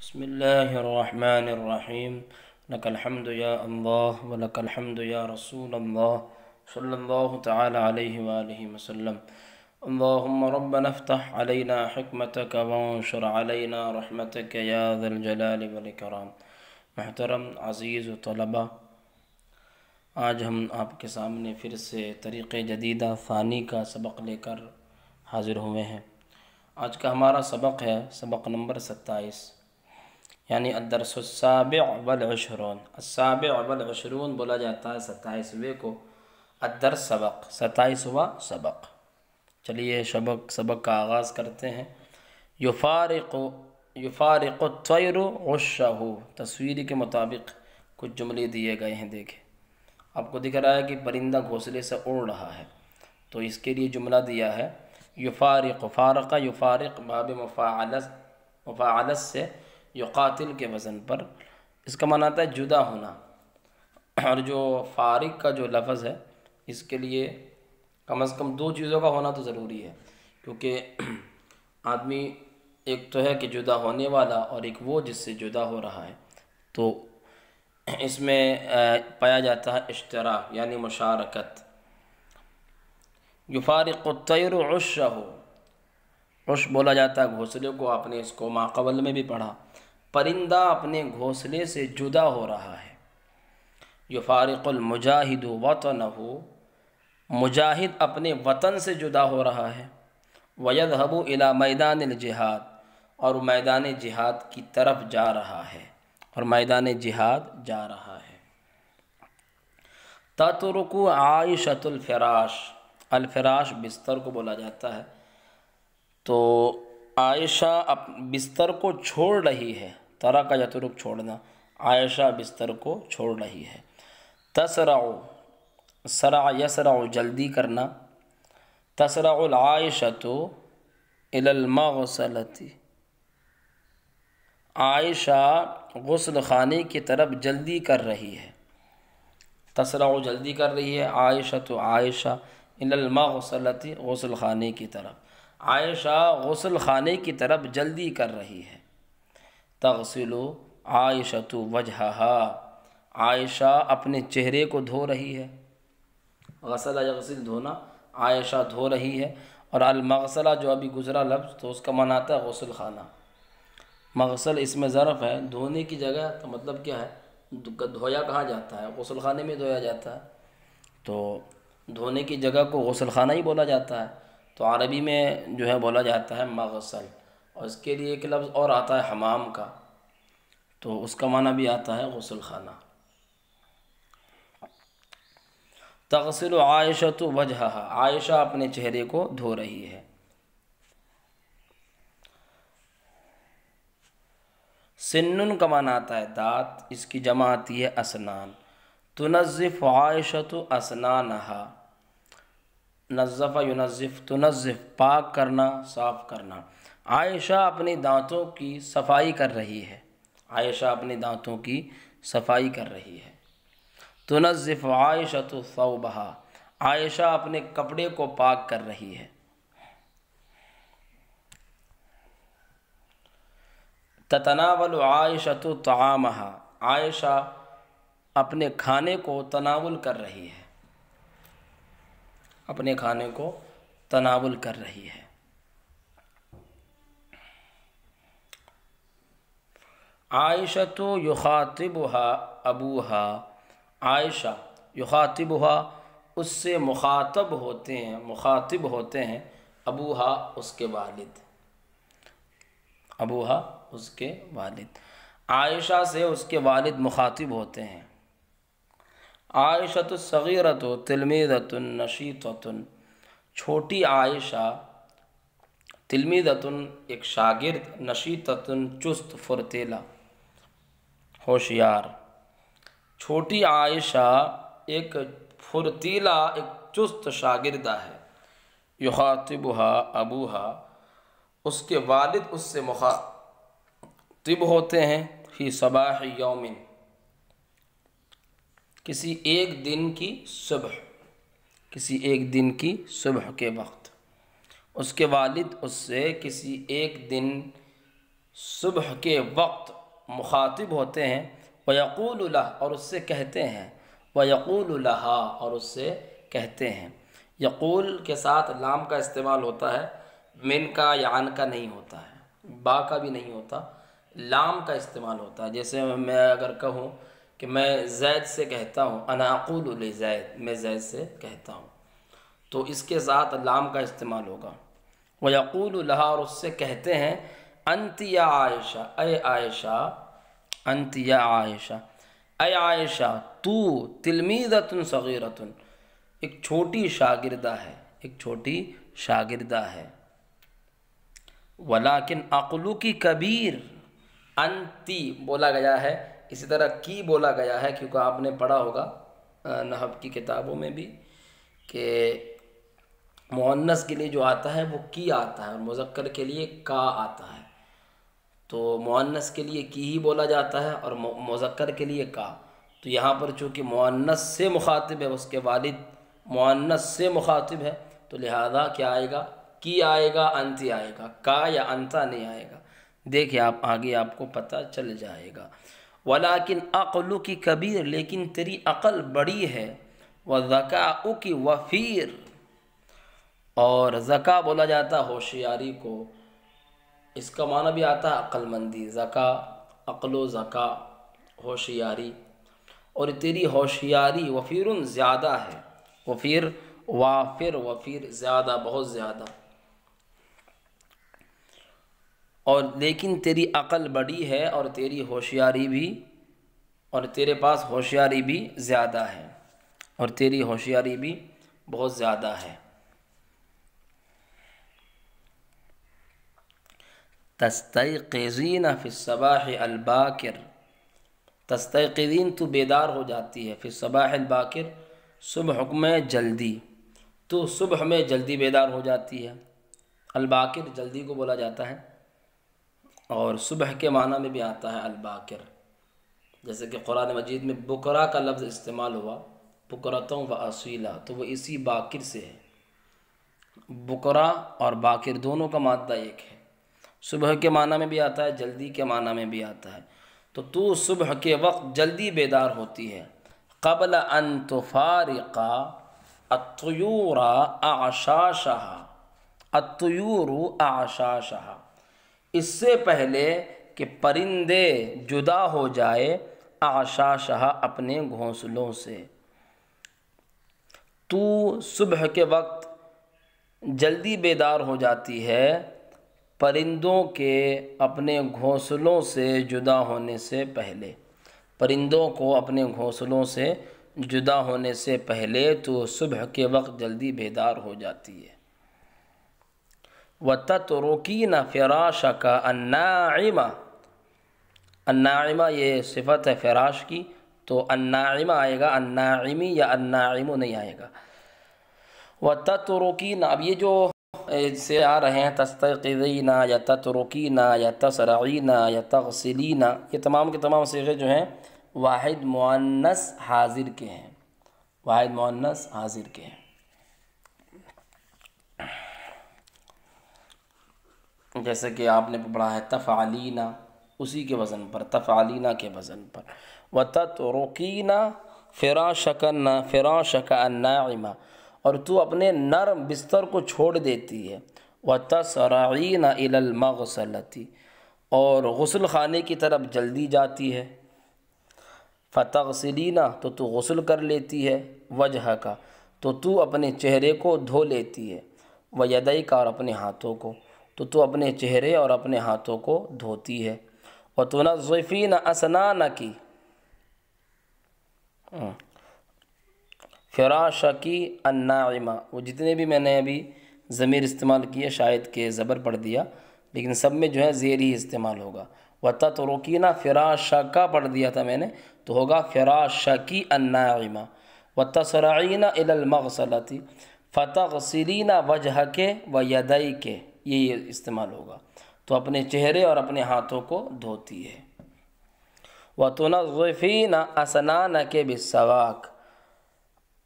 بسم اللہ الرحمن الرحیم لک الحمد یا اللہ ولک الحمد یا رسول اللہ صلی اللہ تعالی علیہ وآلہ وسلم اللہم ربنا افتح علینا حکمتک وانشر علینا رحمتک یا ذا الجلال والاکرام۔ محترم عزیز و طلبہ، آج ہم آپ کے سامنے پھر سے طریق جدیدہ ثانی کا سبق لے کر حاضر ہوئے ہیں۔ آج کا ہمارا سبق ہے سبق نمبر 27، یعنی الدرس السابع والعشرون۔ السابع والعشرون بولا جاتا ہے 27ویں کو، الدرس سبق 27واں سبق۔ چلیے سبق کا آغاز کرتے ہیں۔ یفارق الطیر عشہ، تصویری کے مطابق کچھ جملے دیے گئے ہیں۔ دیکھیں، آپ کو دکھ رہا ہے کہ پرندہ گھونسلے سے اڑ رہا ہے، تو اس کے لیے جملہ دیا ہے یفارق۔ فارق یفارق باب مفاعلت سے یقاتل کے وزن پر، اس کا معنی آتا ہے جدا ہونا، اور جو فارق کا جو لفظ ہے اس کے لیے کم از کم دو چیزوں کا ہونا تو ضروری ہے، کیونکہ آدمی ایک تو ہے کہ جدا ہونے والا، اور ایک وہ جس سے جدا ہو رہا ہے، تو اس میں پایا جاتا ہے اشتراک یعنی مشارکت۔ یفارق الطیر عشہ، عش بولا جاتا ہے گھونسلے کو، آپ نے اس کو ماقبل میں بھی پڑھا۔ پرندہ اپنے گھونسلے سے جدا ہو رہا ہے۔ یفارق المجاہد وطنہ، مجاہد اپنے وطن سے جدا ہو رہا ہے۔ ویذهب الی میدان الجہاد، اور میدان جہاد کی طرف جا رہا ہے، اور میدان جہاد جا رہا ہے۔ تترک عائشۃ الفراش، الفراش بستر کو بولا جاتا ہے، تو عائشہ بستر کو چھوڑ رہی ہے۔ ترک یترک چھوڑنا، عائشہ بستر کو چھوڑ رہی ہے۔ تسرع، سرع یسرع جلدی کرنا۔ تسرع العائشۃ الی المغسلۃ، عائشہ غسل خانے کی طرف جلدی کر رہی ہے۔ تسرع جلدی کر رہی ہے، عائشۃ عائشہ الی المغسلۃ غسل خانے کی طرف، عائشہ غسل خانے کی طرف جلدی کر رہی ہے۔ تغسل عائشۃ وجہہا، عائشہ اپنے چہرے کو دھو رہی ہے۔ غسل یغسل دھونا، عائشہ دھو رہی ہے۔ اور المغسلہ جو ابھی گزرا لفظ، تو اس کا معنی آتا ہے غسل خانہ۔ مغسل اس میں ظرف ہے، دھونے کی جگہ، تو مطلب کیا ہے، دھویا کہاں جاتا ہے؟ غسل خانے میں دھویا جاتا ہے، تو دھونے کی جگہ کو غسل خانہ ہی بولا جاتا ہے۔ تو عربی میں جو ہے بولا جاتا ہے مغسل، اور اس کے لیے ایک لفظ اور آتا ہے حمام کا، تو اس کا معنی بھی آتا ہے غسل خانہ۔ تغسل عائشۃ وجہہا، عائشہ اپنے چہرے کو دھو رہی ہے۔ سنن کا معنی آتا ہے دانت، اس کی جمع آتی ہے اسنان۔ تنظف عائشۃ اسنانہا، نظف ینظف، تنظف پاک کرنا، صاف کرنا۔ عائشہ اپنے دانتوں کی صفائی کر رہی ہے، عائشہ اپنے دانتوں کی صفائی کر رہی ہے۔ تنظف عائشۃ ثوبہا، عائشہ اپنے کپڑے کو پاک کر رہی ہے۔ تتناول عائشۃ طعامہا، عائشہ اپنے کھانے کو تناول کر رہی ہے، اپنے کھانے کو تناول کر رہی ہے۔ عائشۃ یخاطبہا ابوہا، عائشہ یخاطبہا، اس سے مخاطب ہوتے ہیں، مخاطب ہوتے ہیں، ابوہا اس کے والد، ابوہا اس کے والد، عائشہ سے اس کے والد مخاطب ہوتے ہیں۔ عائشۃ الصغیرۃ تلمیذۃ نشیطۃ، چھوٹی عائشہ، تلمیذۃ ایک شاگرد، نشیطۃ چست فرتیلا ہوشیار۔ چھوٹی عائشہ ایک فرتیلا، ایک چست شاگردہ ہے۔ یخاطبہا ابوہا، اس کے والد اس سے مخاطب ہوتے ہیں، فی صباح یوم، کسی ایک دن کی صبح، کسی ایک دن کی صبح کے وقت، اس کے والد اس سے کسی ایک دن صبح کے وقت مخاطب ہوتے ہیں، وَيَقُولُ لَهَا، اور اس سے کہتے ہیں، وَيَقُولُ لَهَا، اور اس سے کہتے ہیں۔ یقول کے ساتھ لام کا استعمال ہوتا ہے، من کا یا عن کا نہیں ہوتا ہے، با کا بھی نہیں ہوتا، لام کا استعمال ہوتا ہے۔ جیسے میں اگر کہوں کہ میں زید سے کہتا ہوں، انا اقول لزید، میں زید سے کہتا ہوں، تو اس کے ساتھ لام کا استعمال ہوگا۔ وَيَقُولُ لَهَا، اور اس سے کہتے ہیں، انت یا عائشہ، اے عائشہ، انت یا عائشہ، اے عائشہ، تو تلمیذۃ صغیرۃ، ایک چھوٹی شاگردہ ہے، ایک چھوٹی شاگردہ ہے۔ ولیکن عقلُکی کبیر، انتی بولا گیا ہے، اسی طرح کی بولا گیا ہے، کیونکہ آپ نے پڑھا ہوگا نحو کی کتابوں میں بھی کہ مؤنث کے لیے جو آتا ہے وہ کی آتا ہے، اور مذکر کے لیے کا آتا ہے۔ تو مؤنث کے لیے کی ہی بولا جاتا ہے اور مذکر کے لیے کا۔ تو یہاں پر چونکہ مؤنث سے مخاطب ہے، اس کے والد مؤنث سے مخاطب ہے، تو لہذا کیا آئے گا؟ کی آئے گا، انتی آئے گا، کا یا انتا نہیں آئے گا۔ دیکھیں آپ آگے آپ کو پتہ چل جائے گا۔ ولیکن عقلُکی کبیر، لیکن تیری عقل بڑی ہے، وذکاؤکی وفیر، اور ذکا بولا جاتا ہے ہوشیاری کو، اس کا معنی بھی آتا ہے عقل مندی، ذکا، عقل و ذکا، ہوشیاری، اور تیری ہوشیاری وفیر زیادہ ہے، وفیر وافر، وفیر زیادہ، بہت زیادہ، اور لیکن تیری عقل بڑی ہے اور تیری ہوشیاری بھی، اور تیرے پاس ہوشیاری بھی زیادہ ہے، اور تیری ہوشیاری بھی بہت زیادہ ہے۔ تستيقظين في الصباح الباکر، تستيقظين تو بیدار ہو جاتی ہے، فی الصباح الباکر صبح میں جلدی، تو صبح میں جلدی بیدار ہو جاتی ہے۔ الباکر جلدی کو بولا جاتا ہے، اور صبح کے معنی میں بھی آتا ہے الباکر، جیسے کہ قرآن مجید میں بکرا کا لفظ استعمال ہوا، بکرتوں و اصیلا، تو وہ اسی باکر سے ہے۔ بکرا اور باکر دونوں کا مادہ ایک ہے، صبح کے معنی میں بھی آتا ہے، جلدی کے معنی میں بھی آتا ہے۔ تو صبح کے وقت جلدی بیدار ہوتی ہے، قبل ان تفارق الطیور اعشاشها، الطیور اعشاشها، اس سے پہلے کہ پرندے جدا ہو جائے، اعشاشها اپنے گھونسلوں سے۔ تو صبح کے وقت جلدی بیدار ہو جاتی ہے پرندوں کے اپنے گھونسلوں سے جدا ہونے سے پہلے، پرندوں کو اپنے گھونسلوں سے جدا ہونے سے پہلے تو صبح کے وقت جلدی بیدار ہو جاتی ہے۔ وَتَتْرُكِينَ فِرَاشَكَ النَّاعِمَ، الناعمہ یہ صفت ہے فراش کی، تو الناعمہ آئے گا، الناعمی یا الناعم نہیں آئے گا۔ وَتَتْرُكِينَ، اب یہ جو سے آ رہے ہیں تستيقظين یا تتركين یا تسرعين یا تغسلين، یہ تمام کے تمام صیغے جو ہیں واحد مؤنث حاضر کے ہیں، واحد مؤنث حاضر کے ہیں۔ جیسے کہ آپ نے پڑھا ہے تفعلین، اسی کے وزن پر، تفعلین کے وزن پر۔ وَتَتْرُكِينَ فِرَاشَكَ النَّاعِمَ، اور تو اپنے نرم بستر کو چھوڑ دیتی ہے۔ وَتَسْرَعِينَ إِلَى الْمَغْسَلَةِ، اور غسل خانے کی طرف جلدی جاتی ہے۔ فَتَغْسِلِينَ، تو غسل کر لیتی ہے۔ وَجْهَكَ، تو اپنے چہرے کو دھو لیتی ہے۔ وَيَدَيْكَ، اور اپنے ہاتھوں کو، تو اپنے چہرے اور اپنے ہاتھوں کو دھوتی ہے۔ وَتُنَظِّفِينَ أَسْنَانَكِ فراشکی الناعمہ، وہ جتنے بھی میں نے ابھی ضمیر استعمال کیے شاید کہ زبر پڑھ دیا، لیکن سب میں جو ہے زیر ہی استعمال ہوگا۔ وَتَتْرُكِينَ فِرَاشَكَ پڑھ دیا تھا میں نے، تو ہوگا فراشکی الناعمہ۔ وَتَسْرَعِينَ إِلَى الْمَغْسَلَةِ فَتَغْسِلِينَ وَجْهَكَ وَيَدَيْكَ، یہ استعمال ہوگا، تو اپنے چہرے اور اپنے ہاتھوں کو دھوتی ہے۔ وَتُنَظِّفِينَ أَسْنَانَكَ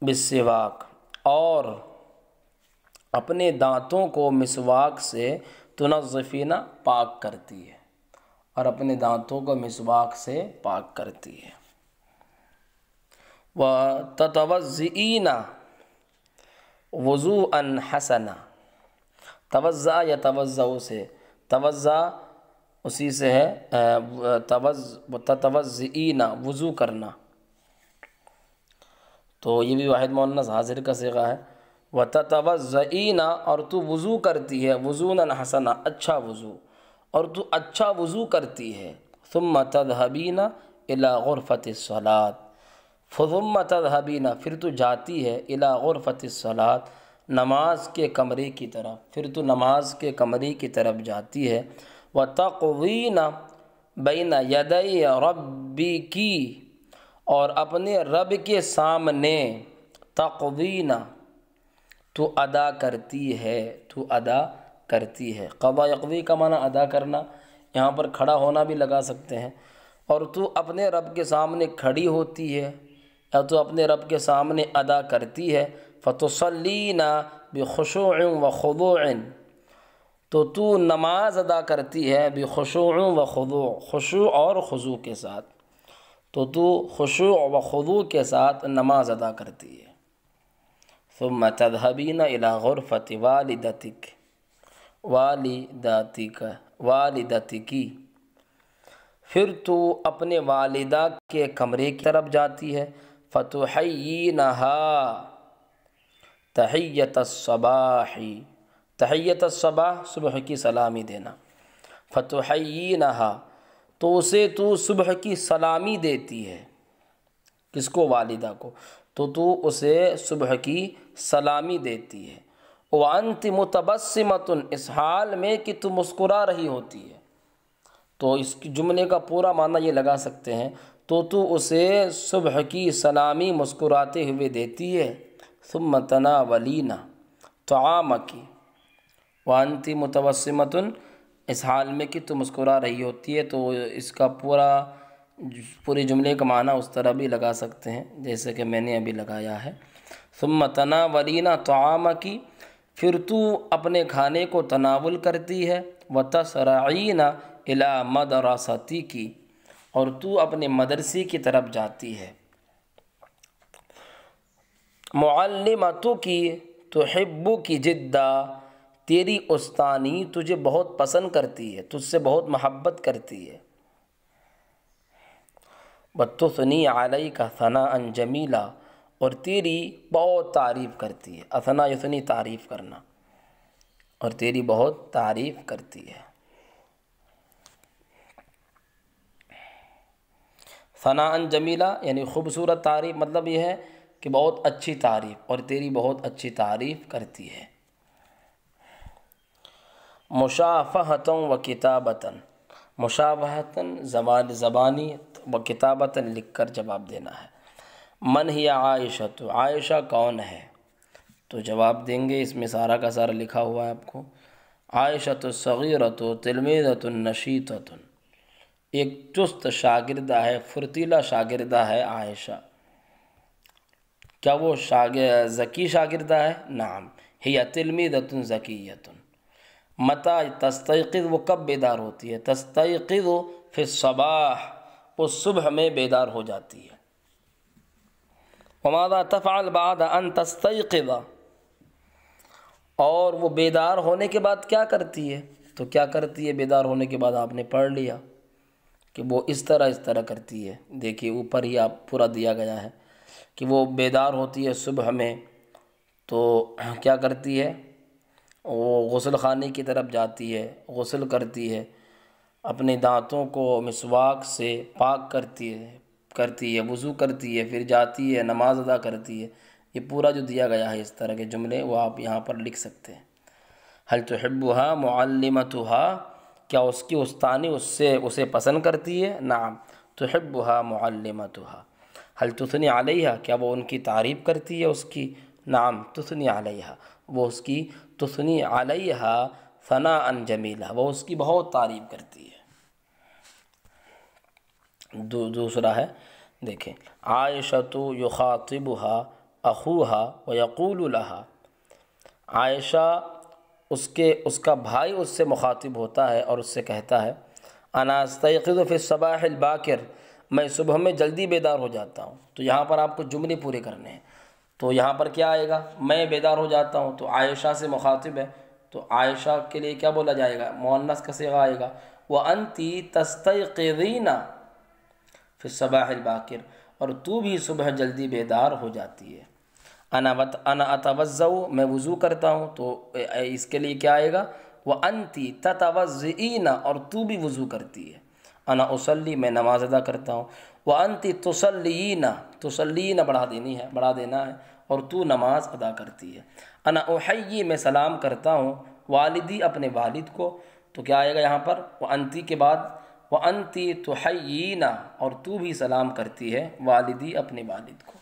بالسواک، اور اپنے دانتوں کو مسواک سے تنظفین پاک کرتی ہے۔ اور اپنے دانتوں کو مسواک سے پاک کرتی ہے۔ وَتَتَوَضِّئِينَ وضوءً حسنا، توضع یا توضع سے، توضع اسی سے ہے، تتوضئین وضو کرنا، تو یہ بھی واحد مؤنث حاضر کا صیغہ ہے۔ وتتوضئین، اور تو وضو کرتی ہے، وضوءً حسنا، اچھا وضو، اور تو اچھا وضو کرتی ہے۔ ثم تذهبین الی غرفۃ الصلاۃ، ثم تذهبین، پھر تو جاتی ہے، الی غرفۃ الصلاۃ، نماز کے کمرے کی طرف، پھر تو نماز کے کمرے کی طرف جاتی ہے۔ وتقضین بین یدی ربک، اور اپنے رب کے سامنے، تقضین تو ادا کرتی ہے، تو ادا کرتی ہے۔ قضا یقضی کا معنی ادا کرنا، یہاں پر کھڑا ہونا بھی لگا سکتے ہیں۔ اور تو اپنے رب کے سامنے کھڑی ہوتی ہے، یا تو اپنے رب کے سامنے ادا کرتی ہے۔ فتصلین بخشوع وخضوع، تو نماز ادا کرتی ہے، بخشوع وخضوع، خشوع اور خضوع کے ساتھ، تو خشوع و خضوع کے ساتھ نماز ادا کرتی ہے۔ ثم تذهبین الی غرفۃ والدتک، پھر تو اپنے والدہ کے کمرے کی طرف جاتی ہے۔ فتحیینہا تحیۃ الصباح، تحیۃ الصباح صبح کی سلامی دینا، فتحیینہا تو اسے تو صبح کی سلامی دیتی ہے، کس کو؟ والدہ کو، تو اسے صبح کی سلامی دیتی ہے۔ وانت متبسمۃ، اس حال میں کہ تو مسکرا رہی ہوتی ہے، تو اس جملے کا پورا معنی یہ لگا سکتے ہیں، تو اسے صبح کی سلامی مسکراتے ہوئے دیتی ہے۔ ثم تناولین طعامک، وانت متبسمۃ، اس حال میں کہ تو مسکرا رہی ہوتی ہے، تو اس کا پورے جملے کا معنی اس طرح بھی لگا سکتے ہیں جیسے کہ میں نے ابھی لگایا ہے۔ ثم تناولین طعامک، پھر تو اپنے کھانے کو تناول کرتی ہے۔ وتسرعین الی مدرستک، اور تو اپنے مدرسے کی طرف جاتی ہے۔ معلمتک تحبک جدا، تیری استانی تجھے بہت پسند کرتی ہے، تجھ سے بہت محبت کرتی ہے۔ وتثنی علیک ثناء جمیلا، اور تیری بہت تعریف کرتی ہے، اثنا یثنی تعریف کرنا، اور تیری بہت تعریف کرتی ہے۔ ثناء جمیلا یعنی خوبصورت تعریف، مطلب یہ ہے کہ بہت اچھی تعریف، اور تیری بہت اچھی تعریف کرتی ہے۔ مشافہۃ و کتابۃ، مشافہۃ زبانی، و کتابۃ لکھ کر جواب دینا ہے۔ من ہی عائشہ، عائشہ کون ہے؟ تو جواب دیں گے، اس میں سارا کا سارا لکھا ہوا ہے آپ کو۔ عائشۃ الصغیرۃ تلمیذۃ نشیطۃ، ایک چست شاگردہ ہے، فرتیلا شاگردہ ہے عائشہ۔ کیا وہ ذکی شاگردہ ہے؟ نعم، ہی تلمیذۃ ذکیۃ۔ متی تستيقظ، وہ کب بیدار ہوتی ہے؟ تستيقظ فی الصباح، وہ صبح میں بیدار ہو جاتی ہے۔ وماذا تفعل بعد ان تستيقظ، اور وہ بیدار ہونے کے بعد کیا کرتی ہے؟ تو کیا کرتی ہے بیدار ہونے کے بعد؟ آپ نے پڑھ لیا کہ وہ اس طرح کرتی ہے، دیکھیے اوپر ہی آپ پورا دیا گیا ہے کہ وہ بیدار ہوتی ہے صبح میں، تو کیا کرتی ہے؟ وہ غسل خانے کی طرف جاتی ہے، غسل کرتی ہے، اپنے دانتوں کو مسواک سے پاک کرتی ہے، وضو کرتی ہے، پھر جاتی ہے نماز ادا کرتی ہے۔ یہ پورا جو دیا گیا ہے اس طرح کے جملے وہ آپ یہاں پر لکھ سکتے ہیں۔ هل تحبها معلمتها، کیا اس کی استانی اسے پسند کرتی ہے؟ نعم، تحبها معلمتها۔ هل تثنی علیہا، کیا وہ ان کی تعریف کرتی ہے اس کی؟ نعم، تثنی علیہا، وہ اس کی تثنی علیہا ثناء جمیلا، وہ اس کی بہت تعریف کرتی ہے۔ دوسرا ہے، دیکھیں، عائشۃ یخاطبها اخوها ویقول لها، عائشہ اس کا بھائی اس سے مخاطب ہوتا ہے اور اس سے کہتا ہے، انا استيقظ فی الصباح الباکر، میں صبح میں جلدی بیدار ہو جاتا ہوں۔ تو یہاں پر آپ کو جملے پورے کرنے ہیں، تو یہاں پر کیا آئے گا؟ میں بیدار ہو جاتا ہوں، تو عائشہ سے مخاطب ہے، تو عائشہ کے لیے کیا بولا جائے گا؟ مؤنث کا صیغہ آئے گا، وَأَنْتِ تَسْتَيْقِظِينَ فِي الصَّبَاحِ الْبَاكِرِ، اور تو بھی صبح جلدی بیدار ہو جاتی ہے۔ انا اتوضؤ، میں وضو کرتا ہوں، تو اس کے لیے کیا آئے گا؟ وَأَنْتِ تَتَوَضِّئِينَ، اور تو بھی وضو کرتی ہے۔ انا اصلی، میں نماز ادا کرتا ہوں۔ وَأَنْتِ تُصَلِّينَ، تُصَلِّينَ بڑھا دینا ہے، اور تو نماز ادا کرتی ہے۔ انا احیی، میں سلام کرتا ہوں، والدی، اپنے والد کو، تو کیا آئے گا یہاں پر؟ وَأَنْتِ کے بعد وَأَنْتِ تُحَيِّينَ، اور تو بھی سلام کرتی ہے، والدی اپنے والد کو۔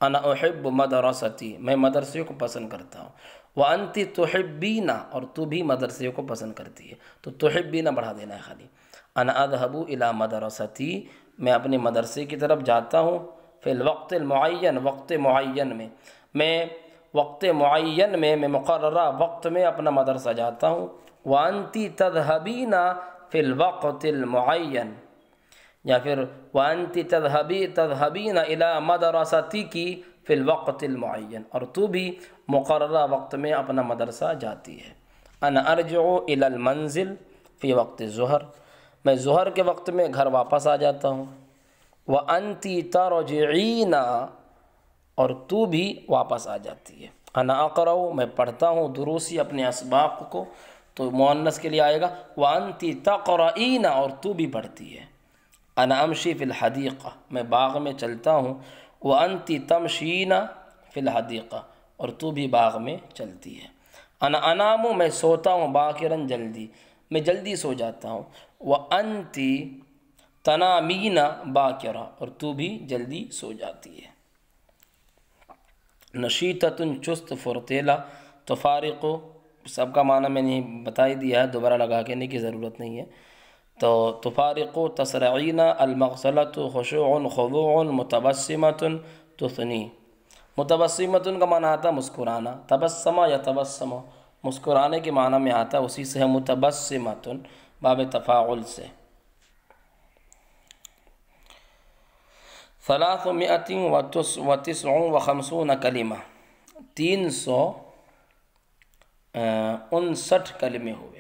انا احب مدرستی، میں مدرسے کو پسند کرتا ہوں۔ وَأَنْتِ تُحِبِّينَ، اور تو بھی مدرسے کو پسند کرتی ہے، تو تحبین بڑھا دینا ہے خالی۔ انا اذهب الى مدرستی، میں اپنے مدرسے کی طرف جاتا ہوں۔ فی الوقت المعین، وقت معین میں وقت معین میں مقررہ وقت میں اپنا مدرسہ جاتا ہوں۔ وَأَنْتِ تَذْهَبِينَ فی الوقت المعین، یا پھر وَأَنْتِ تَذْهَبِينَ إِلَى مَدْرَسَتِكِ فِي الْوَقْتِ الْمُعَيَّنِ، اور تو بھی مقررہ وقت میں اپنا مدرسہ جاتی ہے۔ أَنَا أَرْجِعُ إِلَى الْمَنزِلِ فِي وقت ظہر، میں ظہر کے وقت میں گھر واپس آ جاتا ہوں۔ وَأَنْتِ تَرْجِعِينَ، اور تو بھی واپس آ جاتی ہے۔ أَنَا أَقْرَأُ، میں پڑھتا ہوں دروسی، اپنے اسباق کو، تو مؤنث کے لیے آئے گا وَأَنْتِ تَقْرَئِينَ، اور تو بھی پڑھتی ہے۔ انا امشی فی الحدیقہ، میں باغ میں چلتا ہوں۔ وَأَنْتِ تَمْشِينَ فی الحدیقہ، اور تو بھی باغ میں چلتی ہے۔ انا انام، میں سوتا ہوں، باکراً، جلدی، میں جلدی سو جاتا ہوں۔ وَأَنْتِ تَنَامِينَ باکرا، اور تو بھی جلدی سو جاتی ہے۔ نشیطۃ، چست فرتیلا، تفارق، سب کا معنی میں نے بتا ہی دیا ہے، دوبارہ لگا کہنے کی ضرورت نہیں ہے۔ تو تفارق، تسرعین، المغسلۃ، خشوع، خضوع، متبسمۃ، تثنی۔ متبسمۃ کا معنی آتا ہے مسکرانا، تبسمہ یا تبسم، مسکرانے کے معنی میں آتا ہے، اسی سے ہے متبسمۃ، باب تفاعل سے۔ 359 کلمہ، 359 کلمے ہوئے۔